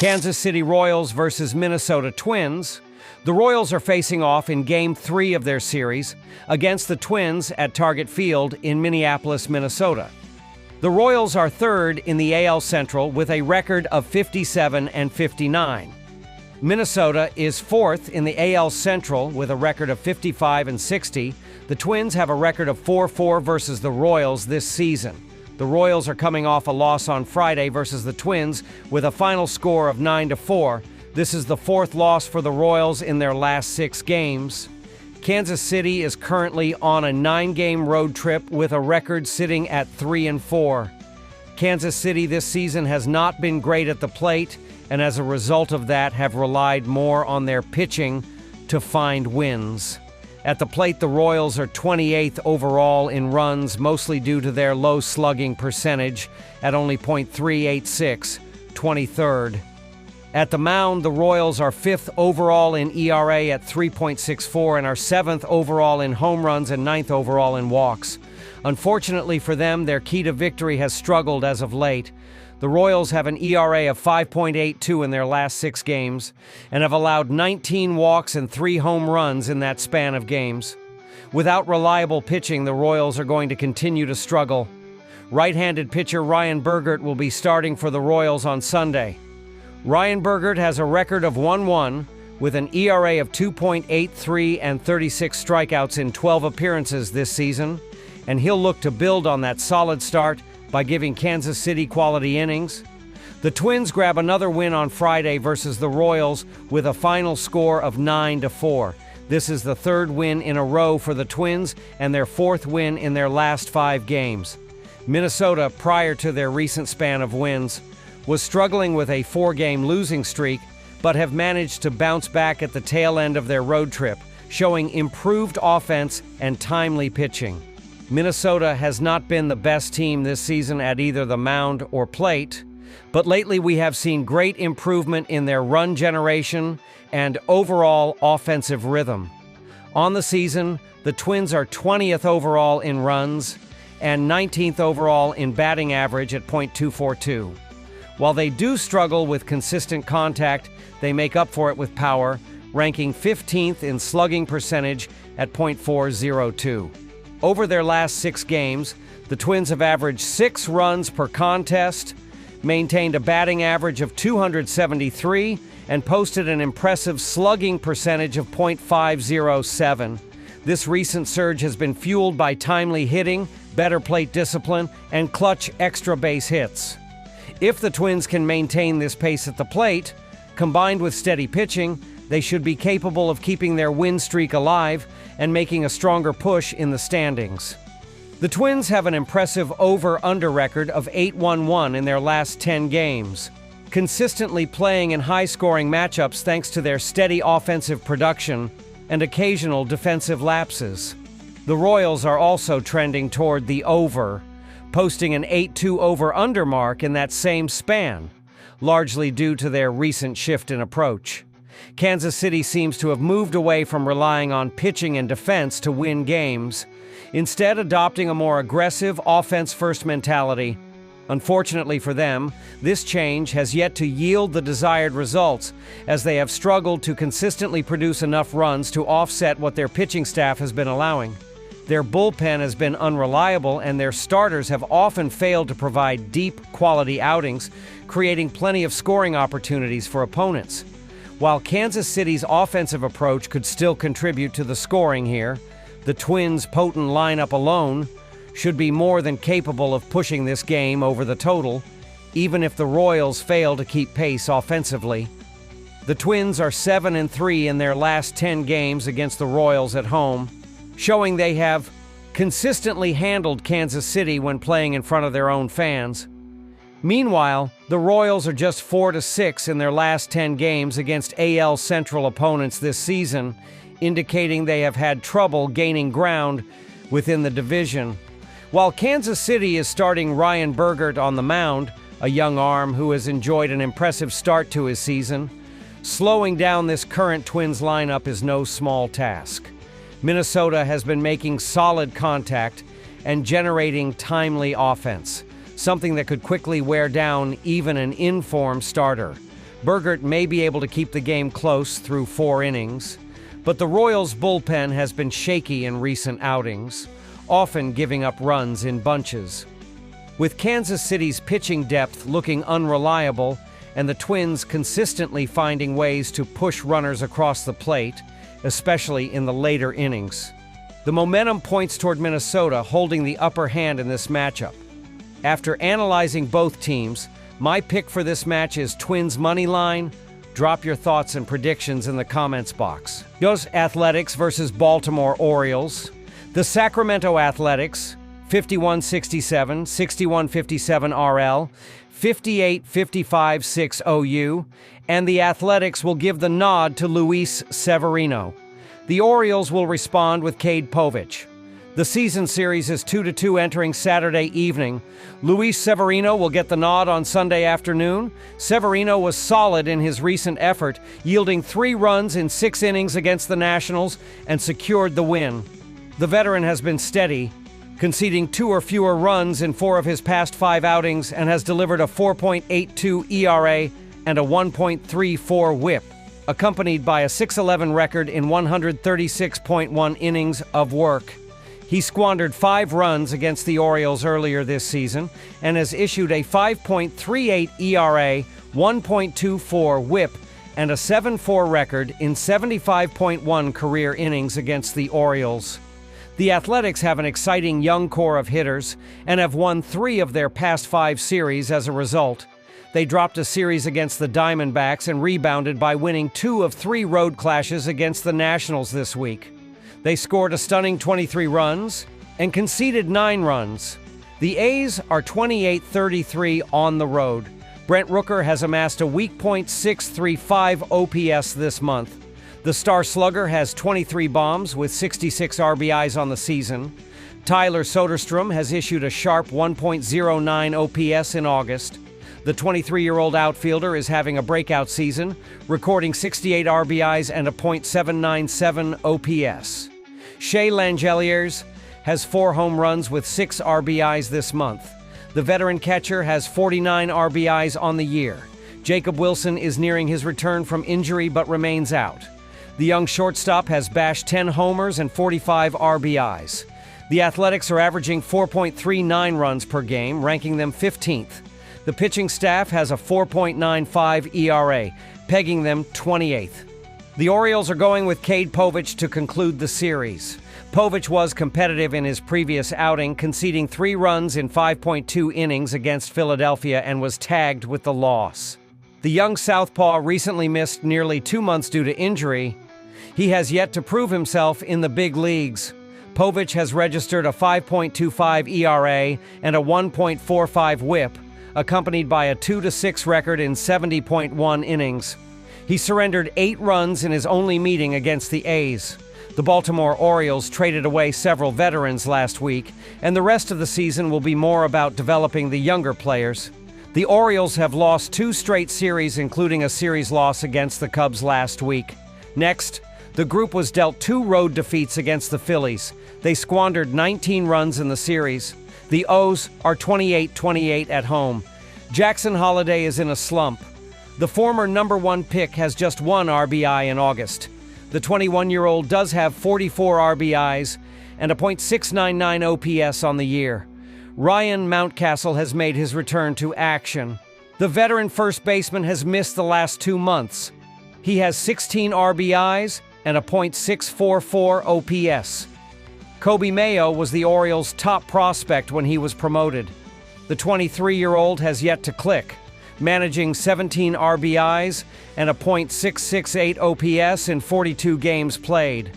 Kansas City Royals versus Minnesota Twins. The Royals are facing off in Game 3 of their series against the Twins at Target Field in Minneapolis, Minnesota. The Royals are third in the AL Central with a record of 57 and 59. Minnesota is fourth in the AL Central with a record of 55 and 60. The Twins have a record of 4-4 versus the Royals this season. The Royals are coming off a loss on Friday versus the Twins with a final score of 9-4. This is the fourth loss for the Royals in their last 6 games. Kansas City is currently on a 9-game road trip with a record sitting at 3-4. Kansas City this season has not been great at the plate, and as a result of that have relied more on their pitching to find wins. At the plate, the Royals are 28th overall in runs, mostly due to their low slugging percentage at only .386, 23rd. At the mound, the Royals are 5th overall in ERA at 3.64 and are 7th overall in home runs and 9th overall in walks. Unfortunately for them, their key to victory has struggled as of late. The Royals have an ERA of 5.82 in their last 6 games and have allowed 19 walks and 3 home runs in that span of games. Without reliable pitching, the Royals are going to continue to struggle. Right-handed pitcher Ryan Bergert will be starting for the Royals on Sunday. Ryan Bergert has a record of 1-1 with an ERA of 2.83 and 36 strikeouts in 12 appearances this season, and he'll look to build on that solid start by giving Kansas City quality innings. The Twins grab another win on Friday versus the Royals with a final score of 9-4. This is the 3rd win in a row for the Twins and their 4th win in their last 5 games. Minnesota, prior to their recent span of wins, was struggling with a 4-game losing streak, but have managed to bounce back at the tail end of their road trip, showing improved offense and timely pitching. Minnesota has not been the best team this season at either the mound or plate, but lately we have seen great improvement in their run generation and overall offensive rhythm. On the season, the Twins are 20th overall in runs and 19th overall in batting average at .242. While they do struggle with consistent contact, they make up for it with power, ranking 15th in slugging percentage at .402. Over their last 6 games, the Twins have averaged 6 runs per contest, maintained a batting average of 273, and posted an impressive slugging percentage of .507. This recent surge has been fueled by timely hitting, better plate discipline, and clutch extra base hits. If the Twins can maintain this pace at the plate, combined with steady pitching, they should be capable of keeping their win streak alive and making a stronger push in the standings. The Twins have an impressive over-under record of 8-1-1 in their last 10 games, consistently playing in high-scoring matchups thanks to their steady offensive production and occasional defensive lapses. The Royals are also trending toward the over, posting an 8-2 over-under mark in that same span, largely due to their recent shift in approach. Kansas City seems to have moved away from relying on pitching and defense to win games, instead adopting a more aggressive offense-first mentality. Unfortunately for them, this change has yet to yield the desired results, as they have struggled to consistently produce enough runs to offset what their pitching staff has been allowing. Their bullpen has been unreliable, and their starters have often failed to provide deep, quality outings, creating plenty of scoring opportunities for opponents. While Kansas City's offensive approach could still contribute to the scoring here, the Twins' potent lineup alone should be more than capable of pushing this game over the total, even if the Royals fail to keep pace offensively. The Twins are 7-3 in their last 10 games against the Royals at home, showing they have consistently handled Kansas City when playing in front of their own fans. Meanwhile, the Royals are just 4-6 in their last 10 games against AL Central opponents this season, indicating they have had trouble gaining ground within the division. While Kansas City is starting Ryan Bergert on the mound, a young arm who has enjoyed an impressive start to his season, slowing down this current Twins lineup is no small task. Minnesota has been making solid contact and generating timely offense, something that could quickly wear down even an in-form starter. Burgert may be able to keep the game close through 4 innings, but the Royals' bullpen has been shaky in recent outings, often giving up runs in bunches. With Kansas City's pitching depth looking unreliable and the Twins consistently finding ways to push runners across the plate, especially in the later innings, the momentum points toward Minnesota holding the upper hand in this matchup. After analyzing both teams, my pick for this match is Twins money line. Drop your thoughts and predictions in the comments box. Yo's Athletics versus Baltimore Orioles. The Sacramento Athletics, 51-67, 61-57 RL, 58-55-6 OU, and the Athletics will give the nod to Luis Severino. The Orioles will respond with Cade Povich. The season series is 2-2 entering Saturday evening. Luis Severino will get the nod on Sunday afternoon. Severino was solid in his recent effort, yielding 3 runs in 6 innings against the Nationals and secured the win. The veteran has been steady, conceding 2 or fewer runs in 4 of his past 5 outings and has delivered a 4.82 ERA and a 1.34 WHIP, accompanied by a 6-11 record in 136.1 innings of work. He squandered 5 runs against the Orioles earlier this season and has issued a 5.38 ERA, 1.24 WHIP, and a 7-4 record in 75.1 career innings against the Orioles. The Athletics have an exciting young core of hitters and have won 3 of their past 5 series as a result. They dropped a series against the Diamondbacks and rebounded by winning 2 of 3 road clashes against the Nationals this week. They scored a stunning 23 runs and conceded 9 runs. The A's are 28-33 on the road. Brent Rooker has amassed a weak .635 OPS this month. The star slugger has 23 bombs with 66 RBIs on the season. Tyler Soderstrom has issued a sharp 1.09 OPS in August. The 23-year-old outfielder is having a breakout season, recording 68 RBIs and a .797 OPS. Shea Langeliers has 4 home runs with 6 RBIs this month. The veteran catcher has 49 RBIs on the year. Jacob Wilson is nearing his return from injury but remains out. The young shortstop has bashed 10 homers and 45 RBIs. The Athletics are averaging 4.39 runs per game, ranking them 15th. The pitching staff has a 4.95 ERA, pegging them 28th. The Orioles are going with Cade Povich to conclude the series. Povich was competitive in his previous outing, conceding 3 runs in 5.2 innings against Philadelphia and was tagged with the loss. The young southpaw recently missed nearly 2 months due to injury. He has yet to prove himself in the big leagues. Povich has registered a 5.25 ERA and a 1.45 WHIP, accompanied by a 2-6 record in 70.1 innings. He surrendered 8 runs in his only meeting against the A's. The Baltimore Orioles traded away several veterans last week, and the rest of the season will be more about developing the younger players. The Orioles have lost 2 straight series, including a series loss against the Cubs last week. Next, the group was dealt 2 road defeats against the Phillies. They squandered 19 runs in the series. The O's are 28-28 at home. Jackson Holliday is in a slump. The former number 1 pick has just 1 RBI in August. The 21-year-old does have 44 RBIs and a .699 OPS on the year. Ryan Mountcastle has made his return to action. The veteran first baseman has missed the last 2 months. He has 16 RBIs and a .644 OPS. Kobe Mayo was the Orioles' top prospect when he was promoted. The 23-year-old has yet to click, managing 17 RBIs and a .668 OPS in 42 games played.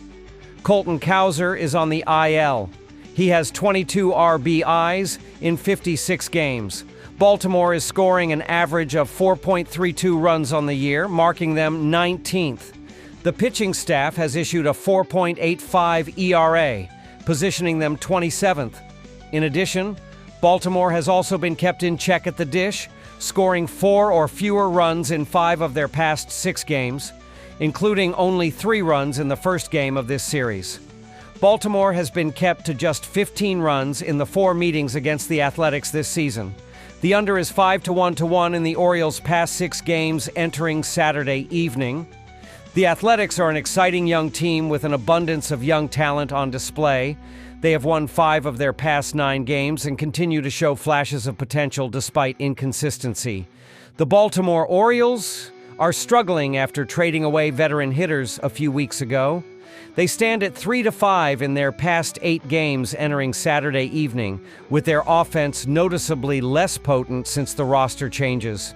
Colton Cowser is on the IL. He has 22 RBIs in 56 games. Baltimore is scoring an average of 4.32 runs on the year, marking them 19th. The pitching staff has issued a 4.85 ERA, positioning them 27th. In addition, Baltimore has also been kept in check at the dish, scoring 4 or fewer runs in 5 of their past 6 games, including only 3 runs in the first game of this series. Baltimore has been kept to just 15 runs in the 4 meetings against the Athletics this season. The under is 5-1 in the Orioles' past 6 games entering Saturday evening. The Athletics are an exciting young team with an abundance of young talent on display. They have won 5 of their past 9 games and continue to show flashes of potential despite inconsistency. The Baltimore Orioles are struggling after trading away veteran hitters a few weeks ago. They stand at 3-5 in their past 8 games entering Saturday evening, with their offense noticeably less potent since the roster changes.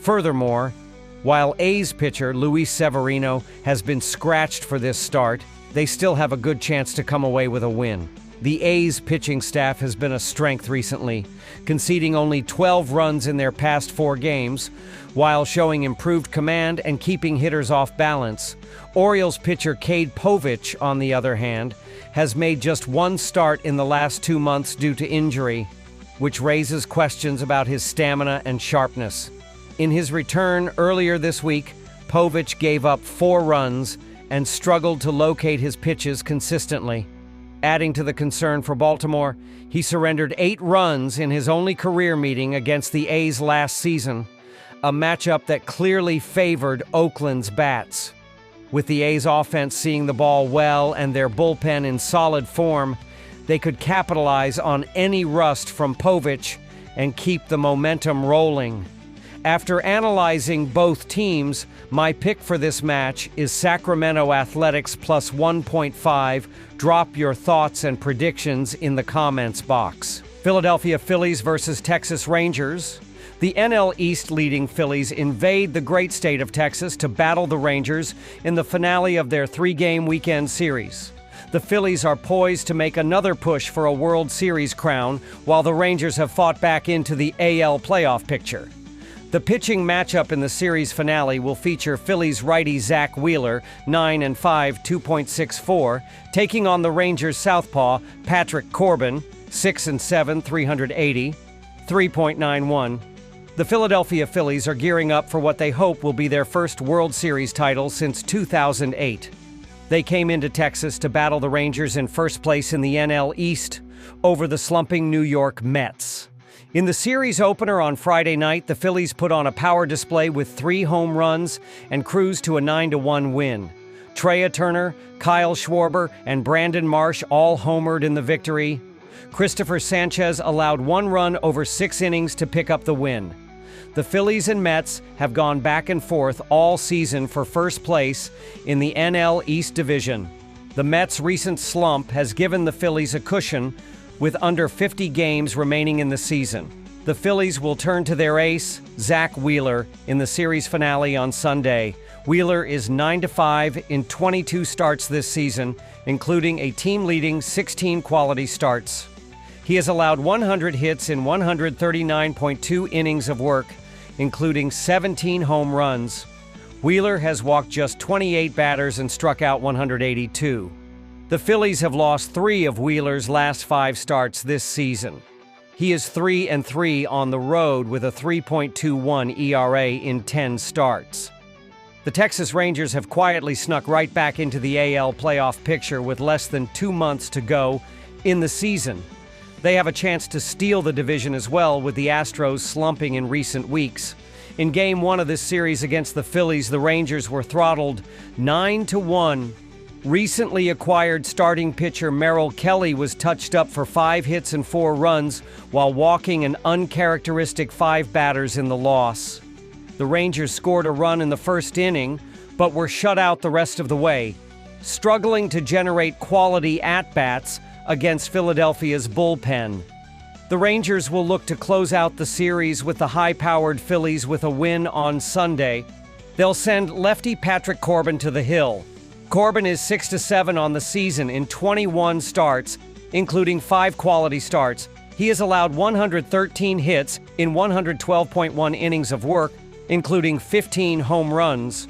Furthermore, while A's pitcher Luis Severino has been scratched for this start, they still have a good chance to come away with a win. The A's pitching staff has been a strength recently, conceding only 12 runs in their past 4 games, while showing improved command and keeping hitters off balance. Orioles pitcher Cade Povich, on the other hand, has made just 1 start in the last 2 months due to injury, which raises questions about his stamina and sharpness. In his return earlier this week, Povich gave up 4 runs and struggled to locate his pitches consistently. Adding to the concern for Baltimore, he surrendered 8 runs in his only career meeting against the A's last season, a matchup that clearly favored Oakland's bats. With the A's offense seeing the ball well and their bullpen in solid form, they could capitalize on any rust from Povich and keep the momentum rolling. After analyzing both teams, my pick for this match is Sacramento Athletics plus 1.5. Drop your thoughts and predictions in the comments box. Philadelphia Phillies versus Texas Rangers. The NL East leading Phillies invade the great state of Texas to battle the Rangers in the finale of their 3-game weekend series. The Phillies are poised to make another push for a World Series crown, while the Rangers have fought back into the AL playoff picture. The pitching matchup in the series finale will feature Phillies righty Zach Wheeler, 9-5, 2.64, taking on the Rangers southpaw Patrick Corbin, 6-7, 380, 3.91. The Philadelphia Phillies are gearing up for what they hope will be their first World Series title since 2008. They came into Texas to battle the Rangers in first place in the NL East over the slumping New York Mets. In the series opener on Friday night, the Phillies put on a power display with 3 home runs and cruised to a 9-1 win. Trea Turner, Kyle Schwarber, and Brandon Marsh all homered in the victory. Christopher Sanchez allowed 1 run over 6 innings to pick up the win. The Phillies and Mets have gone back and forth all season for first place in the NL East Division. The Mets' recent slump has given the Phillies a cushion with under 50 games remaining in the season. The Phillies will turn to their ace, Zach Wheeler, in the series finale on Sunday. Wheeler is 9-5 in 22 starts this season, including a team-leading 16 quality starts. He has allowed 100 hits in 139.2 innings of work, including 17 home runs. Wheeler has walked just 28 batters and struck out 182. The Phillies have lost 3 of Wheeler's last 5 starts this season. He is 3-3 on the road with a 3.21 ERA in 10 starts. The Texas Rangers have quietly snuck right back into the AL playoff picture with less than 2 months to go in the season. They have a chance to steal the division as well, with the Astros slumping in recent weeks. In Game 1 of this series against the Phillies, the Rangers were throttled 9-1. Recently acquired starting pitcher Merrill Kelly was touched up for 5 hits and 4 runs while walking an uncharacteristic 5 batters in the loss. The Rangers scored a run in the first inning, but were shut out the rest of the way, struggling to generate quality at-bats against Philadelphia's bullpen. The Rangers will look to close out the series with the high-powered Phillies with a win on Sunday. They'll send lefty Patrick Corbin to the hill. Corbin is 6-7 on the season in 21 starts, including 5 quality starts. He has allowed 113 hits in 112.1 innings of work, including 15 home runs.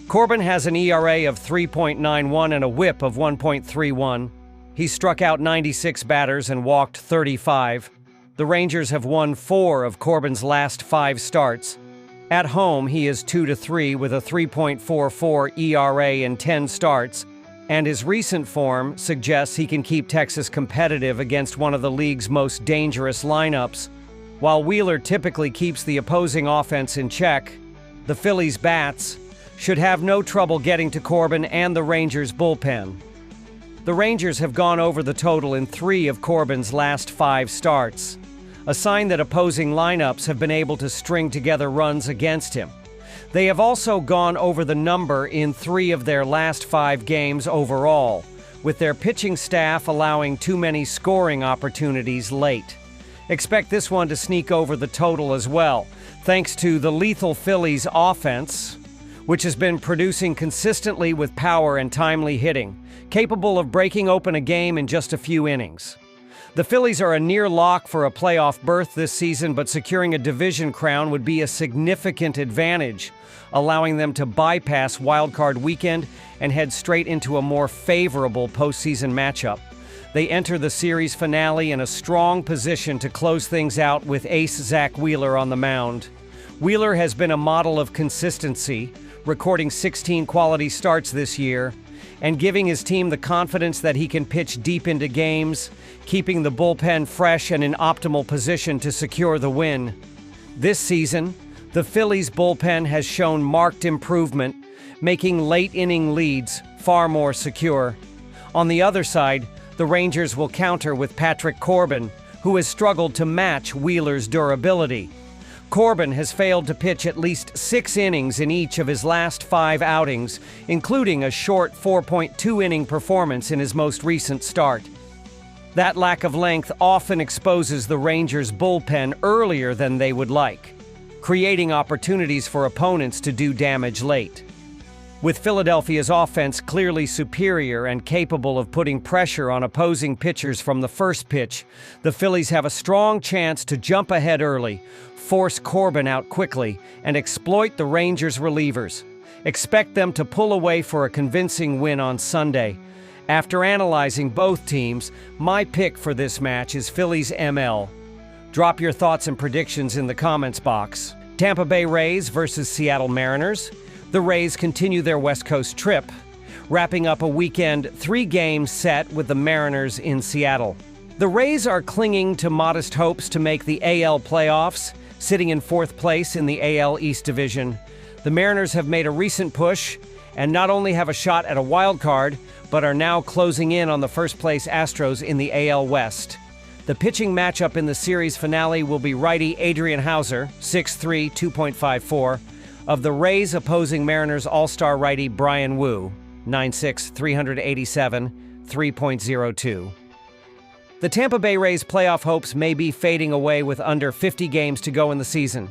Corbin has an ERA of 3.91 and a WHIP of 1.31. He struck out 96 batters and walked 35. The Rangers have won 4 of Corbin's last 5 starts. At home, he is 2-3 with a 3.44 ERA in 10 starts, and his recent form suggests he can keep Texas competitive against one of the league's most dangerous lineups. While Wheeler typically keeps the opposing offense in check, the Phillies' bats should have no trouble getting to Corbin and the Rangers' bullpen. The Rangers have gone over the total in 3 of Corbin's last 5 starts, a sign that opposing lineups have been able to string together runs against him. They have also gone over the number in 3 of their last 5 games overall, with their pitching staff allowing too many scoring opportunities late. Expect this one to sneak over the total as well, thanks to the lethal Phillies offense, which has been producing consistently with power and timely hitting, capable of breaking open a game in just a few innings. The Phillies are a near lock for a playoff berth this season, but securing a division crown would be a significant advantage, allowing them to bypass wildcard weekend and head straight into a more favorable postseason matchup. They enter the series finale in a strong position to close things out with ace Zack Wheeler on the mound. Wheeler has been a model of consistency, recording 16 quality starts this year, and giving his team the confidence that he can pitch deep into games, keeping the bullpen fresh and in optimal position to secure the win. This season, the Phillies' bullpen has shown marked improvement, making late-inning leads far more secure. On the other side, the Rangers will counter with Patrick Corbin, who has struggled to match Wheeler's durability. Corbin has failed to pitch at least 6 innings in each of his last 5 outings, including a short 4.2-inning performance in his most recent start. That lack of length often exposes the Rangers' bullpen earlier than they would like, creating opportunities for opponents to do damage late. With Philadelphia's offense clearly superior and capable of putting pressure on opposing pitchers from the first pitch, the Phillies have a strong chance to jump ahead early, force Corbin out quickly, and exploit the Rangers' relievers. Expect them to pull away for a convincing win on Sunday. After analyzing both teams, my pick for this match is Phillies ML. Drop your thoughts and predictions in the comments box. Tampa Bay Rays versus Seattle Mariners. The Rays continue their West Coast trip, wrapping up a weekend 3-game set with the Mariners in Seattle. The Rays are clinging to modest hopes to make the AL playoffs, sitting in 4th place in the AL East Division. The Mariners have made a recent push and not only have a shot at a wild card, but are now closing in on the first-place Astros in the AL West. The pitching matchup in the series finale will be righty Adrian Houser, 6'3", 2.54, of the Rays opposing Mariners all-star righty Brian Wu, 9'6", 387, 3.02. The Tampa Bay Rays' playoff hopes may be fading away with under 50 games to go in the season.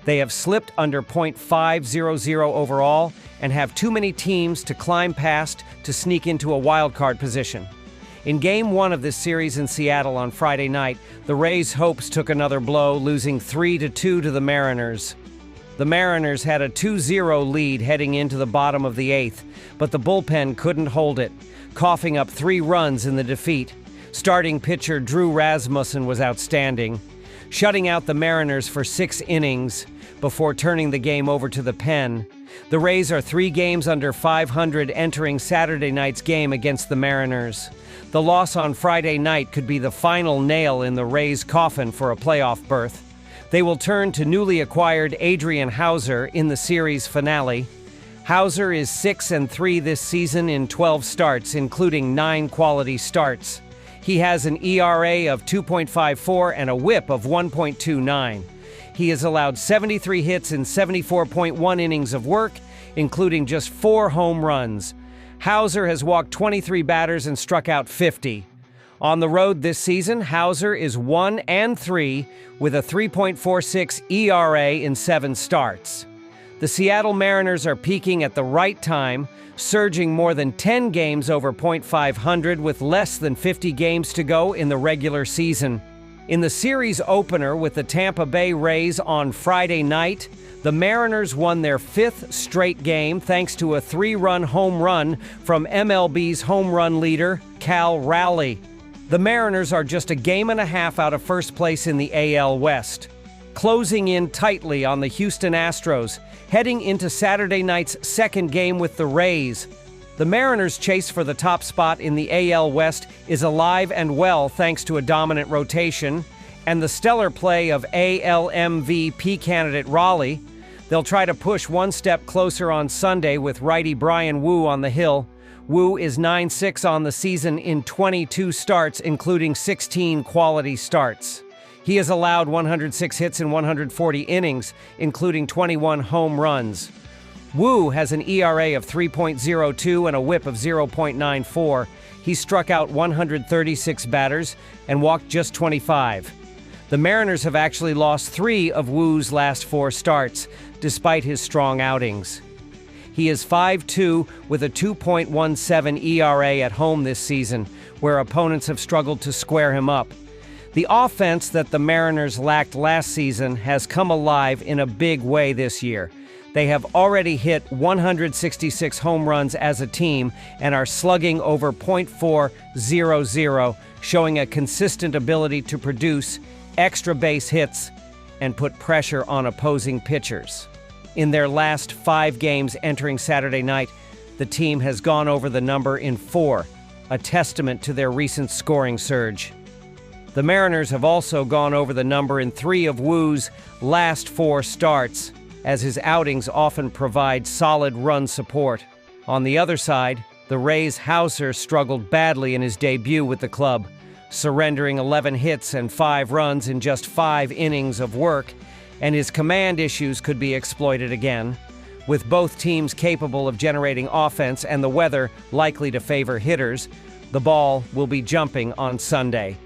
They have slipped under .500 overall and have too many teams to climb past to sneak into a wild-card position. In Game 1 of this series in Seattle on Friday night, the Rays' hopes took another blow, losing 3-2 to the Mariners. The Mariners had a 2-0 lead heading into the bottom of the 8th, but the bullpen couldn't hold it, coughing up 3 runs in the defeat. Starting pitcher Drew Rasmussen was outstanding, shutting out the Mariners for 6 innings before turning the game over to the pen. The Rays are 3 games under .500 entering Saturday night's game against the Mariners. The loss on Friday night could be the final nail in the Rays' coffin for a playoff berth. They will turn to newly acquired Adrian Houser in the series finale. Houser is 6-3 this season in 12 starts, including 9 quality starts. He has an ERA of 2.54 and a WHIP of 1.29. He has allowed 73 hits in 74.1 innings of work, including just 4 home runs. Houser has walked 23 batters and struck out 50. On the road this season, Houser is 1-3 with a 3.46 ERA in 7 starts. The Seattle Mariners are peaking at the right time, surging more than 10 games over .500 with less than 50 games to go in the regular season. In the series opener with the Tampa Bay Rays on Friday night, the Mariners won their 5th straight game thanks to a 3-run home run from MLB's home run leader, Cal Raleigh. The Mariners are just a game and a half out of first place in the AL West, closing in tightly on the Houston Astros, heading into Saturday night's 2nd game with the Rays. The Mariners' chase for the top spot in the AL West is alive and well thanks to a dominant rotation And the stellar play of AL MVP candidate Raleigh. They'll try to push one step closer on Sunday with righty Brian Wu on the hill. Wu is 9-6 on the season in 22 starts, including 16 quality starts. He has allowed 106 hits in 140 innings, including 21 home runs. Wu has an ERA of 3.02 and a WHIP of 0.94. He struck out 136 batters and walked just 25. The Mariners have actually lost 3 of Wu's last 4 starts, despite his strong outings. He is 5-2 with a 2.17 ERA at home this season, where opponents have struggled to square him up. The offense that the Mariners lacked last season has come alive in a big way this year. They have already hit 166 home runs as a team and are slugging over .400, showing a consistent ability to produce extra base hits and put pressure on opposing pitchers. In their last 5 games entering Saturday night, the team has gone over the number in 4, a testament to their recent scoring surge. The Mariners have also gone over the number in 3 of Wu's last 4 starts, as his outings often provide solid run support. On the other side, the Rays' Hauser struggled badly in his debut with the club, surrendering 11 hits and 5 runs in just 5 innings of work, and his command issues could be exploited again. With both teams capable of generating offense and the weather likely to favor hitters, the ball will be jumping on Sunday.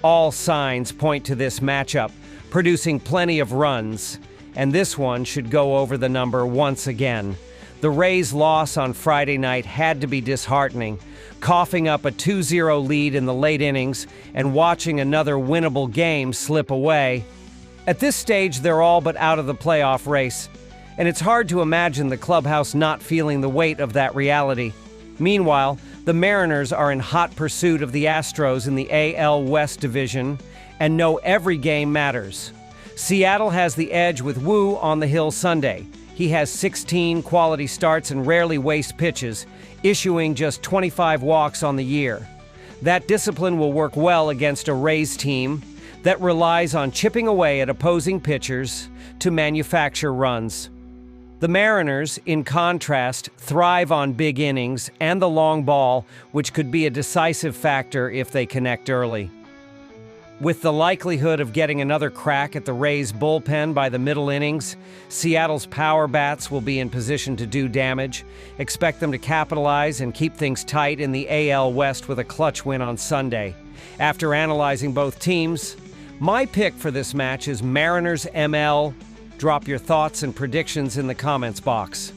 All signs point to this matchup, producing plenty of runs, and this one should go over the number once again. The Rays' loss on Friday night had to be disheartening, coughing up a 2-0 lead in the late innings and watching another winnable game slip away. At this stage, they're all but out of the playoff race, and it's hard to imagine the clubhouse not feeling the weight of that reality. Meanwhile, the Mariners are in hot pursuit of the Astros in the AL West division and know every game matters. Seattle has the edge with Wu on the hill Sunday. He has 16 quality starts and rarely wastes pitches, issuing just 25 walks on the year. That discipline will work well against a Rays team that relies on chipping away at opposing pitchers to manufacture runs. The Mariners, in contrast, thrive on big innings and the long ball, which could be a decisive factor if they connect early. With the likelihood of getting another crack at the Rays' bullpen by the middle innings, Seattle's power bats will be in position to do damage. Expect them to capitalize and keep things tight in the AL West with a clutch win on Sunday. After analyzing both teams, my pick for this match is Mariners ML. Drop your thoughts and predictions in the comments box.